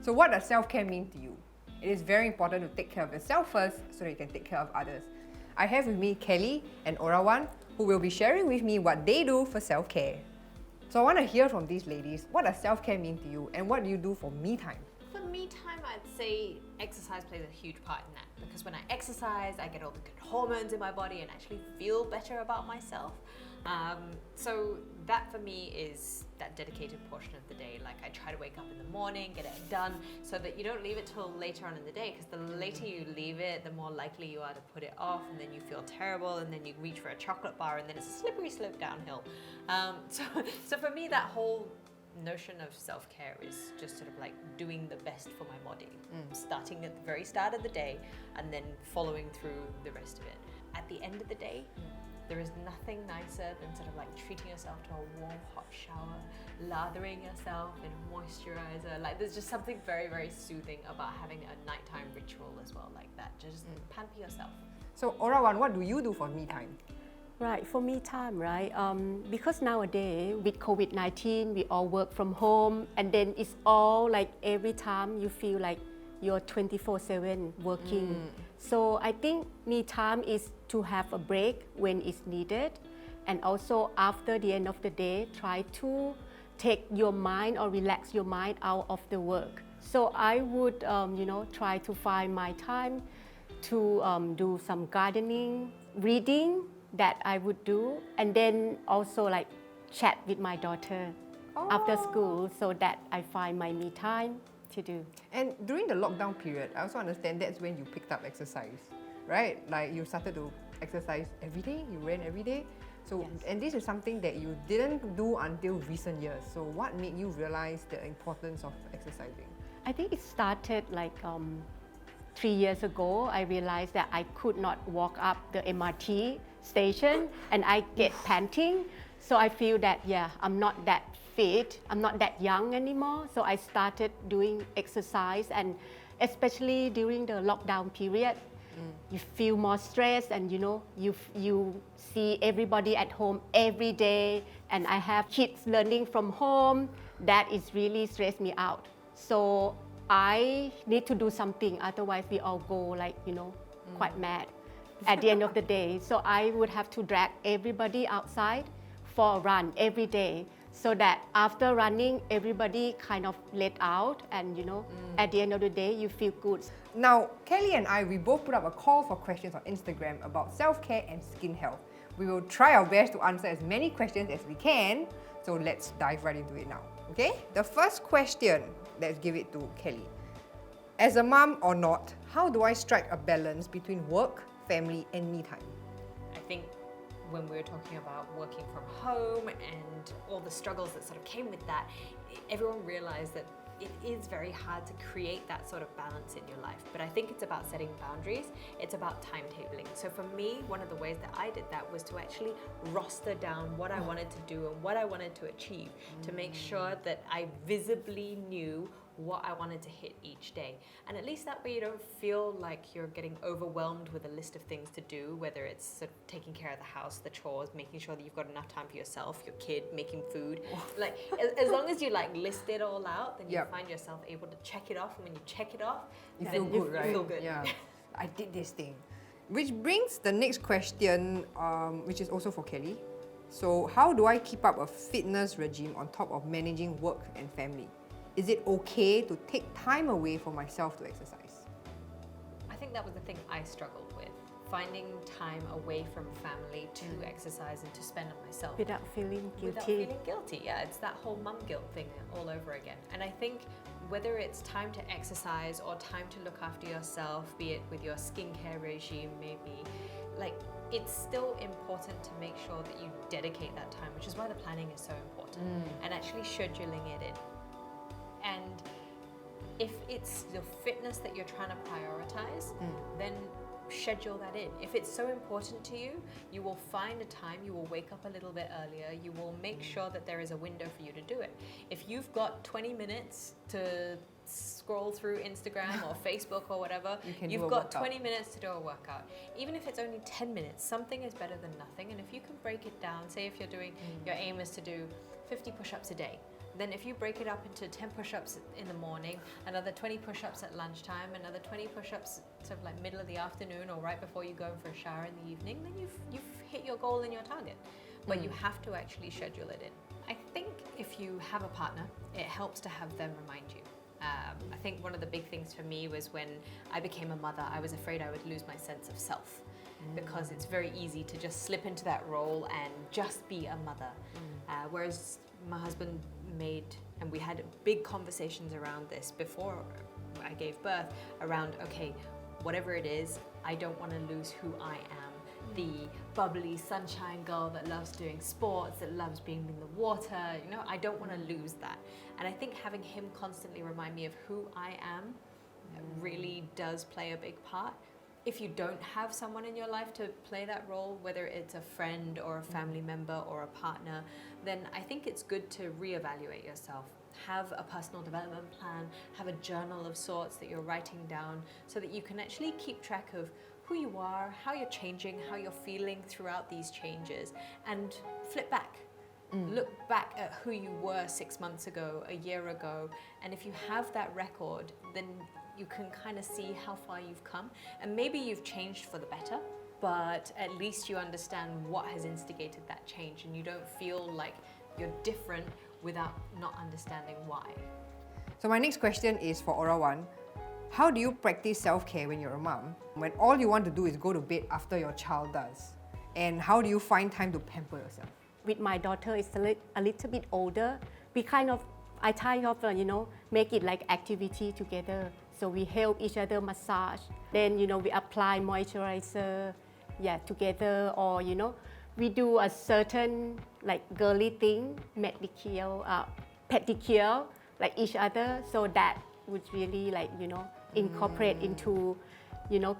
So what does self-care mean to you? It is very important to take care of yourself first so that you can take care of others. I have with me Kelly and Orawan, who will be sharing with me what they do for self-care. So I want to hear from these ladies, what does self-care mean to you and what do you do for me time? For me time, I'd say exercise plays a huge part in that, because when I exercise, I get all the good hormones in my body and actually feel better about myself. So that for me is that dedicated portion of the day. Like I try to wake up in the morning, get it done, so that you don't leave it till later on in the day, because the later you leave it, the more likely you are to put it off, and then you feel terrible, and then you reach for a chocolate bar, and then it's a slippery slope downhill. So for me, that whole notion of self-care is just sort of like doing the best for my body, starting at the very start of the day and then following through the rest of it. At the end of the day, there is nothing nicer than sort of like treating yourself to a warm hot shower, lathering yourself in moisturizer. Like there's just something very, very soothing about having a nighttime ritual as well, like that. Just pamper yourself. So Orawan, what do you do for me time? Right, for me time, right? Because nowadays with COVID-19, we all work from home, and then it's all like every time you feel like you're 24/7 working. So I think me time is to have a break when it's needed, and also after the end of the day, try to take your mind or relax your mind out of the work. So I would, try to find my time to do some gardening, reading, that I would do, and then also like chat with my daughter after school, so that I find my me time to do. And during the lockdown period, I also understand that's when you picked up exercise, right? Like you started to exercise every day, you ran every day. So, Yes. And this is something that you didn't do until recent years. So what made you realize the importance of exercising? I think it started like 3 years ago. I realized that I could not walk up the MRT station and I get panting. So I feel that, I'm not that fit, I'm not that young anymore. So I started doing exercise, and especially during the lockdown period, you feel more stressed, and you see everybody at home every day, and I have kids learning from home. That is really stressed me out. So I need to do something, otherwise we all go like, quite mad at the end of the day. So I would have to drag everybody outside for a run every day, so that after running, everybody kind of let out, and at the end of the day, you feel good. Now, Kelly and we both put up a call for questions on Instagram about self-care and skin health. We will try our best to answer as many questions as we can, so let's dive right into it now, okay? The first question, let's give it to Kelly. As a mom or not, how do I strike a balance between work, family, and me time? I think when we were talking about working from home and all the struggles that sort of came with that, everyone realized that it is very hard to create that sort of balance in your life. But I think it's about setting boundaries. It's about timetabling. So for me, one of the ways that I did that was to actually roster down what I wanted to do and what I wanted to achieve, to make sure that I visibly knew what I wanted to hit each day. And at least that way you don't feel like you're getting overwhelmed with a list of things to do, whether it's sort of taking care of the house, the chores, making sure that you've got enough time for yourself, your kid, making food. Like as long as you list it all out, then you find yourself able to check it off, and when you check it off, You then feel good, right? You feel good. Yeah, I did this thing. Which brings the next question, which is also for Kelly. So how do I keep up a fitness regime on top of managing work and family? Is it okay to take time away for myself to exercise? I think that was the thing I struggled with, finding time away from family to exercise and to spend on myself. Without feeling guilty. Without feeling guilty, yeah. It's that whole mum guilt thing all over again. And I think whether it's time to exercise or time to look after yourself, be it with your skincare regime maybe, like it's still important to make sure that you dedicate that time, which is why the planning is so important, and actually scheduling it in. And if it's your fitness that you're trying to prioritize, then schedule that in. If it's so important to you, you will find a time, you will wake up a little bit earlier, you will make sure that there is a window for you to do it. If you've got 20 minutes to scroll through Instagram or Facebook or whatever, you've got 20 minutes to do a workout. Even if it's only 10 minutes, something is better than nothing. And if you can break it down, say if you're doing, your aim is to do 50 push-ups a day, then if you break it up into 10 push-ups in the morning, another 20 push-ups at lunchtime, another 20 push-ups sort of like middle of the afternoon or right before you go for a shower in the evening, then you've hit your goal and your target. But you have to actually schedule it in. I think if you have a partner, it helps to have them remind you. I think one of the big things for me was when I became a mother, I was afraid I would lose my sense of self because it's very easy to just slip into that role and just be a mother. Whereas my husband and we had big conversations around this before I gave birth, around, okay, whatever it is, I don't want to lose who I am. The bubbly sunshine girl that loves doing sports, that loves being in the water, I don't want to lose that. And I think having him constantly remind me of who I am really does play a big part. If you don't have someone in your life to play that role, whether it's a friend or a family member or a partner, then I think it's good to reevaluate yourself. Have a personal development plan, have a journal of sorts that you're writing down so that you can actually keep track of who you are, how you're changing, how you're feeling throughout these changes, and flip back. Look back at who you were 6 months ago, a year ago, and if you have that record, then you can kind of see how far you've come. And maybe you've changed for the better, but at least you understand what has instigated that change and you don't feel like you're different without not understanding why. So my next question is for Orawan. How do you practice self-care when you're a mom, when all you want to do is go to bed after your child does? And how do you find time to pamper yourself? With my daughter, it's a little bit older. I kind of make it like activity together. So we help each other massage. Then, we apply moisturizer, together. Or, we do a certain like girly thing, pedicure, like each other. So that would really incorporate into,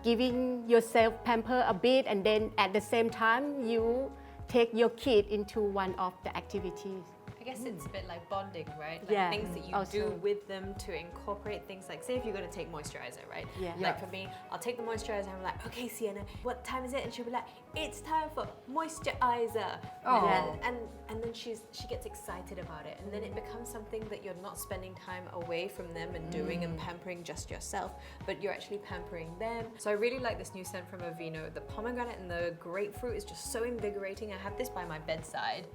giving yourself pamper a bit. And then at the same time, you take your kid into one of the activities. I guess it's a bit like bonding, right? Like things that you do with them to incorporate things like, say if you're going to take moisturizer, right? Like for me, I'll take the moisturizer and I'm like, okay, Sienna, what time is it? And she'll be like, it's time for moisturizer. And then she gets excited about it. And then it becomes something that you're not spending time away from them and doing and pampering just yourself, but you're actually pampering them. So I really like this new scent from Aveeno. The pomegranate and the grapefruit is just so invigorating. I have this by my bedside.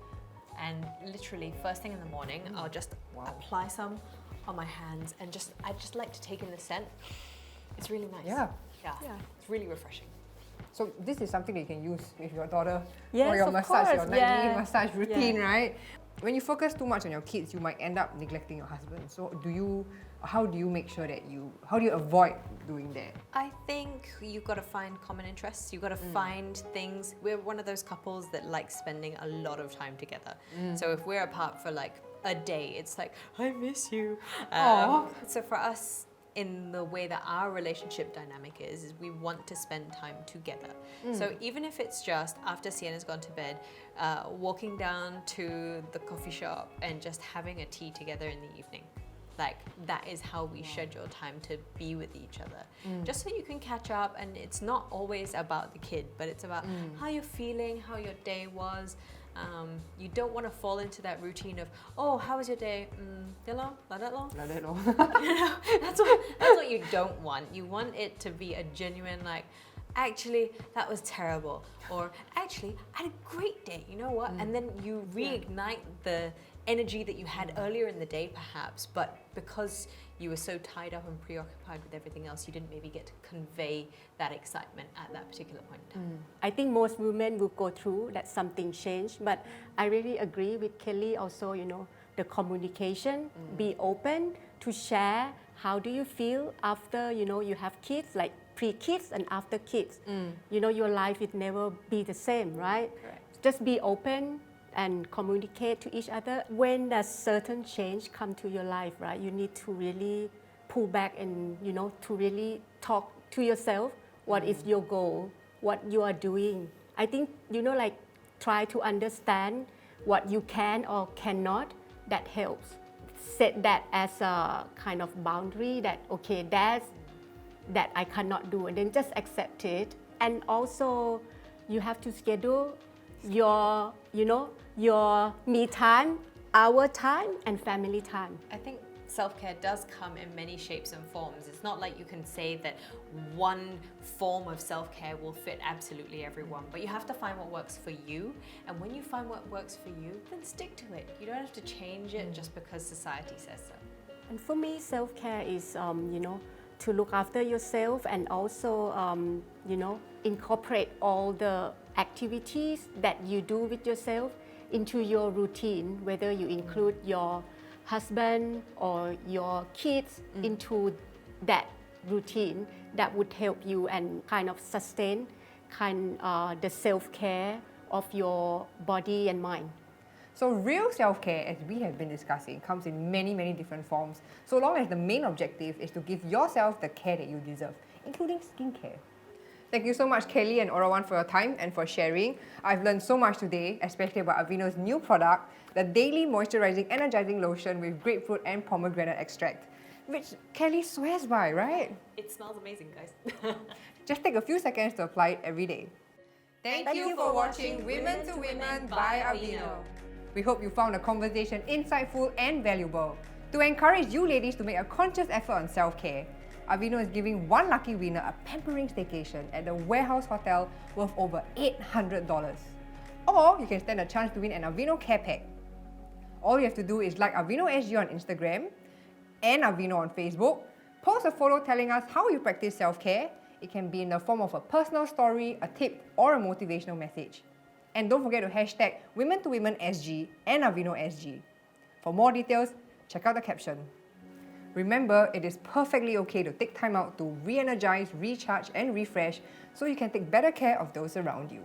And literally first thing in the morning, I'll just apply some on my hands and I just like to take in the scent. It's really nice. Yeah. It's really refreshing. So this is something that you can use with your daughter Yes, for your of massage, course. your nightly massage routine, Yeah. right? When you focus too much on your kids, you might end up neglecting your husband. So how do you make sure how do you avoid doing that? I think you've got to find common interests. You've got to find things. We're one of those couples that like spending a lot of time together. So if we're apart for like a day, it's like, I miss you. So for us, in the way that our relationship dynamic is we want to spend time together. So even if it's just after Sienna's gone to bed, walking down to the coffee shop and just having a tea together in the evening. Like that is how we schedule time to be with each other. Just so you can catch up, and it's not always about the kid, but it's about how you're feeling, how your day was. You don't want to fall into that routine of, oh, how was your day? Long? Not that long? Like that, no? That's what you don't want. You want it to be a genuine, like, actually, that was terrible. Or actually, I had a great day, you know what? And then you reignite the energy that you had earlier in the day, perhaps, but because you were so tied up and preoccupied with everything else, you didn't maybe get to convey that excitement at that particular point in time. I think most women will go through that something changed, but I really agree with Kelly also, the communication, be open to share how do you feel after, you have kids, like pre-kids and after kids. Your life will never be the same, right? Correct. Just be open and communicate to each other. When that certain change come to your life, right, you need to really pull back and, to really talk to yourself. What is your goal? What you are doing? I think, try to understand what you can or cannot. That helps. Set that as a kind of boundary that, okay, that I cannot do, and then just accept it. And also, you have to schedule your me time our time and family time. I think self-care does come in many shapes and forms. It's not like you can say that one form of self-care will fit absolutely everyone, but you have to find what works for you. And when you find what works for you, then stick to it. You don't have to change it just because society says so. And for me, self-care is, to look after yourself and also, incorporate all the activities that you do with yourself into your routine, whether you include your husband or your kids into that routine. That would help you and kind of sustain the self-care of your body and mind. So real self-care, as we have been discussing, comes in many, many different forms, so long as the main objective is to give yourself the care that you deserve, including skincare. Thank you so much, Kelly and Orawan, for your time and for sharing. I've learned so much today, especially about Aveeno's new product, the Daily Moisturizing Energizing Lotion with grapefruit and pomegranate extract, which Kelly swears by, right? It smells amazing, guys. Just take a few seconds to apply it every day. Thank you for watching Women to Women by Aveeno. We hope you found the conversation insightful and valuable. To encourage you ladies to make a conscious effort on self-care, Aveeno is giving one lucky winner a pampering staycation at the Warehouse Hotel worth over $800. Or you can stand a chance to win an Aveeno Care Pack. All you have to do is like Aveeno SG on Instagram and Aveeno on Facebook, post a photo telling us how you practice self-care. It can be in the form of a personal story, a tip, or a motivational message. And don't forget to hashtag Women2WomenSG and Aveeno SG. For more details, check out the caption. Remember, it is perfectly okay to take time out to re-energize, recharge, and refresh so you can take better care of those around you.